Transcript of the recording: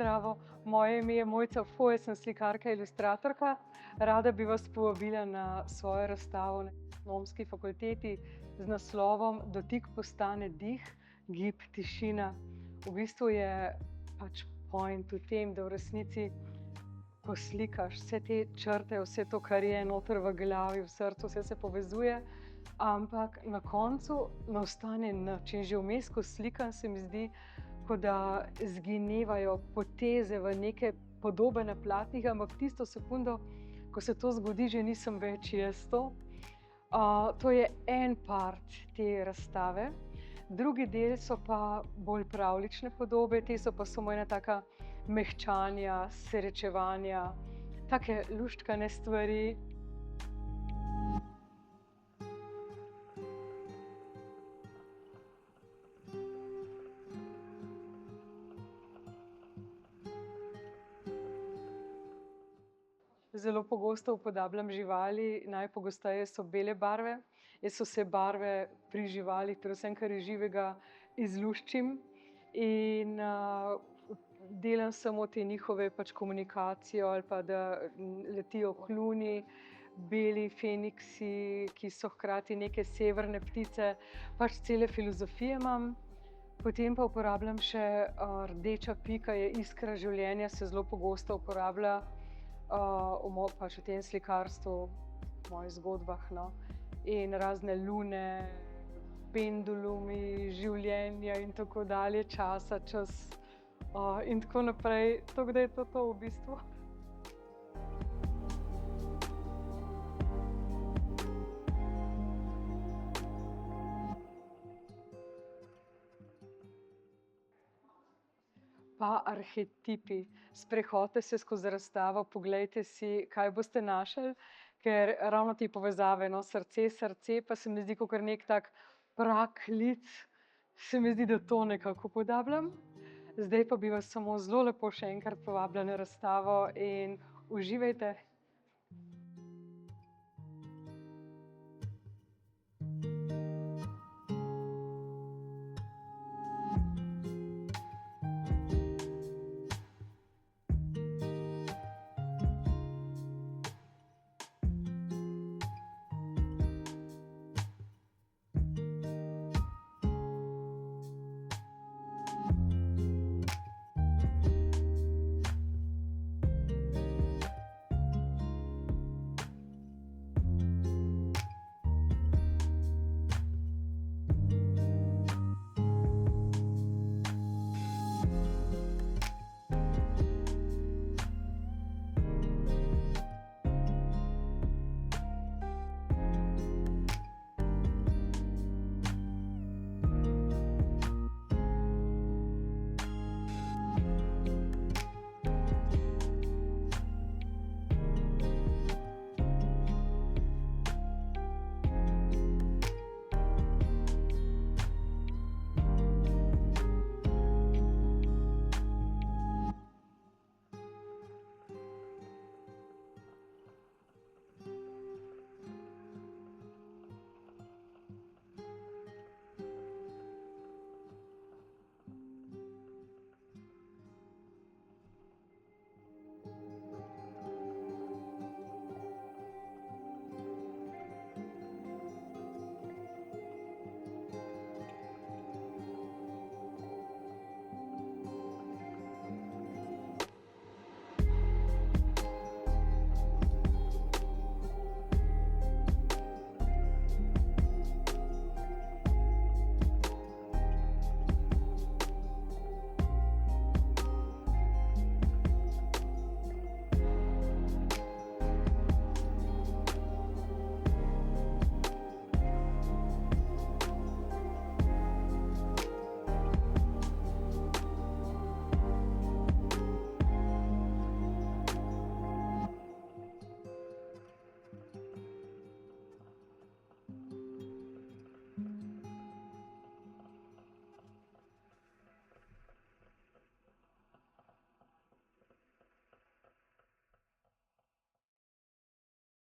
Zdravo, moje ime je Mojca Foje, sem slikarka, ilustratorka. Rada bi vas povabila na svojo razstavo na Ekonomski fakulteti z naslovom Dotik postane dih, gib tišina. V bistvu je point v tem, da v resnici poslikaš vse te črte, vse to, kar je noter v glavi, v srcu, vse se povezuje, ampak na koncu ne ostane nič. In že vmes, ko slikam, se mi zdi, kot da zginevajo poteze v neke podobe na platnih, ampak tisto sekundo, ko se to zgodi, že nisem več jaz to. To je en part te razstave. Drugi del so pa bolj pravljične podobe, te so pa samo ena taka mehčanja, srečevanja, take luštkane stvari. Zelo pogosto upodabljam živali, najpogosteje so bele barve. Jaz vse barve pri živalih, predvsem kar je živega, izluščim in delam samo te njihove komunikacijo ali pa da letijo kljuni, beli feniksi, ki so hkrati neke severne ptice, cele filozofije imam. Potem pa uporabljam še rdeča pika, je iskra življenja, se zelo pogosto uporablja v tem slikarstvu, v mojih zgodbah, no. In razne lune, pendulumi, življenja in tako dalje, časa, čas in tako naprej. Tako da je to v bistvu. Pa arhetipi. Sprehodite se skozi razstavo, poglejte si, kaj boste našli, ker ravno te povezave, no, srce, srce, pa se mi zdi kakor neki tak prak lic, se mi zdi, da to nekako upodabljam. Zdaj pa bi vas samo zelo lepo še enkrat povabila na razstavo in uživajte.